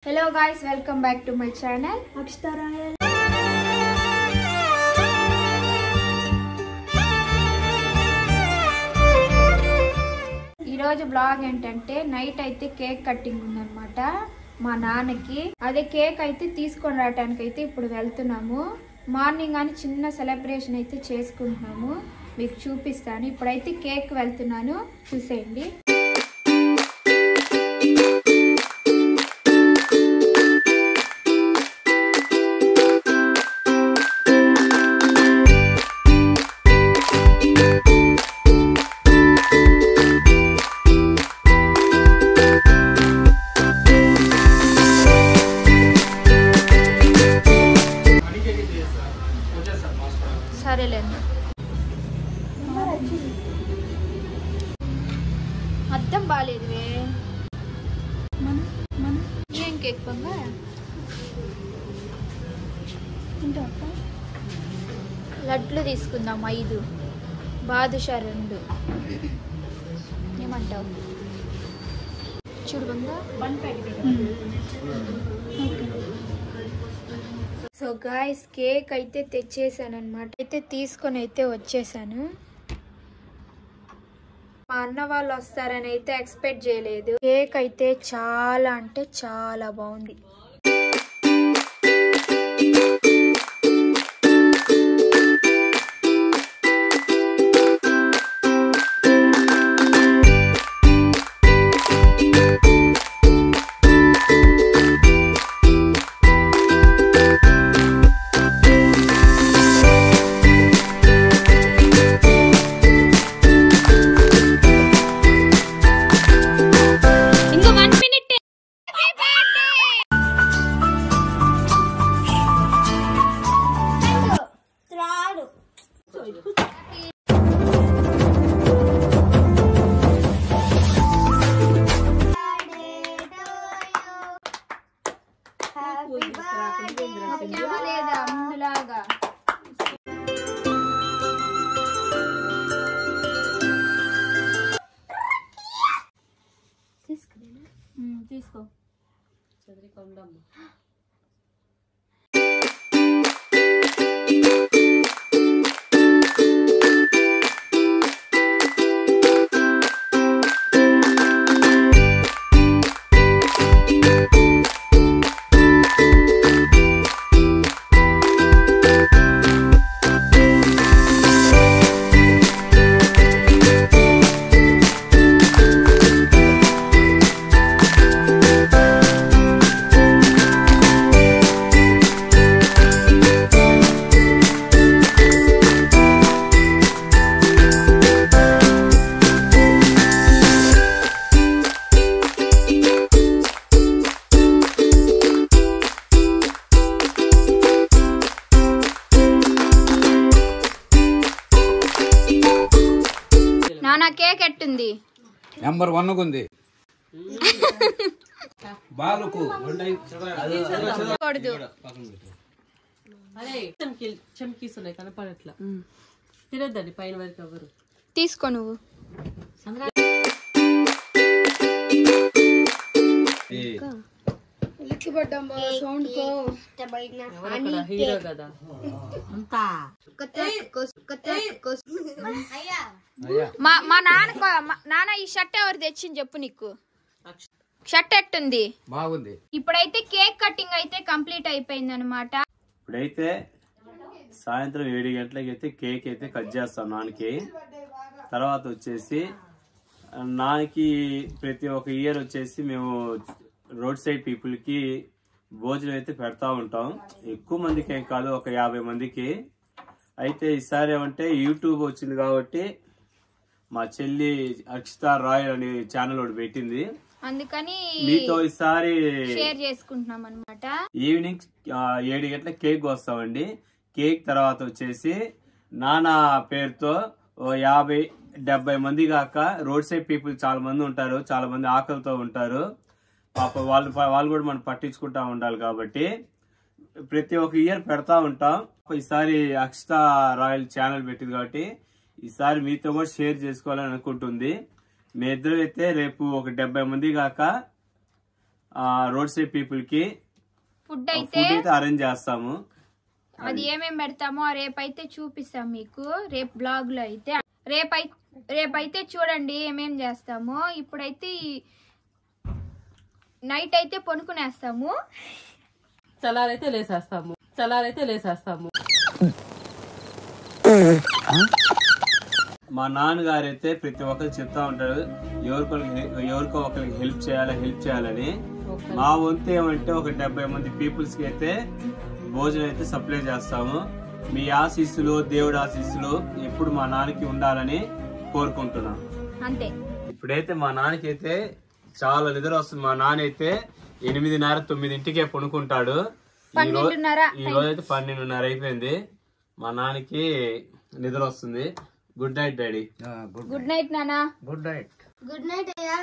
Hello guys, welcome back to my channel Akshita Royal. ఈరోజు blog ఏంటంటే night అయితే cake cutting ఉందన్నమాట మా నాన్నకి. అదే కేక్ అయితే తీసుకొని రావడానికి అయితే ఇప్పుడు వెళ్తున్నాము. మార్నింగ్ అని చిన్న సెలబ్రేషన్ అయితే చేసుకుంటున్నాము, మీకు చూపిస్తాను. ఇప్పుడైతే కేక్ వెళ్తున్నాను, చూసేయండి. సరేలేండి, అద్దం బాగాలేదువే. ఏం కేక్ పంగా లడ్లు తీసుకుందాం 5, బాదుషా 2. ఏమంటావు? చూడు బంగా. సో గాయ్స్, కేక్ అయితే తెచ్చేసాను అనమాట. అయితే తీసుకొని అయితే వచ్చేసాను. మా అన్న వాళ్ళు వస్తారని అయితే ఎక్స్పెక్ట్ చేయలేదు. కేక్ అయితే చాలా అంటే చాలా బాగుంది. ముందులాగా తీసుకో. నానా కేక్ ఎట్టుంది? నెంబర్ 1 ఉంది. బాలుకు కనపడట్లా తినద్దండి పైన వరకు ఎవరు. తీసుకో నువ్వు. హీరో కదా అంతా. మా నాన్న ఈ షర్ట్ ఎవరు తెచ్చింది చెప్పు. నీకు షర్ట్ ఎట్టుంది? బాగుంది. ఇప్పుడైతే కేక్ కటింగ్ అయితే కంప్లీట్ అయిపోయింది అనమాట. ఇప్పుడైతే సాయంత్రం 7 గంటలకి అయితే కేక్ అయితే కట్ చేస్తాం నాన్నకి. తర్వాత వచ్చేసి నాన్నకి ప్రతి ఒక్క ఇయర్ వచ్చేసి మేము రోడ్ సైడ్ పీపుల్ కి భోజనం అయితే పెడతా ఉంటాం. ఎక్కువ మందికి ఏం కాదు, ఒక 50 మందికి. అయితే ఈసారి ఏమంటే యూట్యూబ్ వచ్చింది కాబట్టి మా చెల్లి అక్షిత రాయల్ అనే ఛానల్ ఒకటి పెట్టింది, అందుకని మీతో ఈసారి షేర్ చేసుకుంటున్నాం అనమాట. ఈవినింగ్ 7 గంటలకు కేక్ వస్తామండి. కేక్ తర్వాత వచ్చేసి నాన్న పేరుతో 50-70 మంది కాక రోడ్ సైడ్ పీపుల్ చాలా మంది ఉంటారు, చాలా మంది ఆకలితో ఉంటారు. పాప వాళ్ళు కూడా మనం పట్టించుకుంటా ఉండాలి కాబట్టి ప్రతి ఒక్క ఇయర్ పెడతా ఉంటాం. ఈసారి అక్షిత రాయల్ ఛానల్ పెట్టింది కాబట్టి ఈసారి మీతో కూడా షేర్ చేసుకోవాలని అనుకుంటుంది. మీ ఇద్దరు అయితే రేపు ఒక 70 మంది కాక రోడ్ సైడ్ పీపుల్ కి ఫుడ్ ఫుడ్ అయితే అయితే అరేంజ్ చేస్తాము. అది ఏమేమి పెడతామో రేపైతే చూపిస్తాం మీకు. రేపు బ్లాగ్ లో అయితే రేపైతే చూడండి ఏమేం చేస్తామో. ఇప్పుడైతే నైట్ అయితే పనుకునేస్తాము. చలారైతే లేసేస్తాము. మా నాన్నగారు అయితే ప్రతి ఒక్కరు చెప్తా ఉంటారు ఎవరికో ఒకరికి హెల్ప్ చేయాలని. మా వంతు ఏమంటే ఒక 70 మంది పీపుల్స్ కి అయితే భోజనం అయితే సప్లై చేస్తాము. మీ ఆశీస్సులు దేవుడి ఆశీస్సులు ఎప్పుడు మా నాన్నకి ఉండాలని కోరుకుంటున్నాం. అంతే. ఇప్పుడైతే మా నాన్నకి అయితే చాలా నిద్ర వస్తుంది. మా నాన్న అయితే 8:30-9 పడుకుంటాడు. ఈ రోజు అయితే 12:30 అయిపోయింది. మా నాన్నకి నిద్ర వస్తుంది. Good night daddy. Good night నానా. Good night. గుడ్ నైట్ అయ్యా.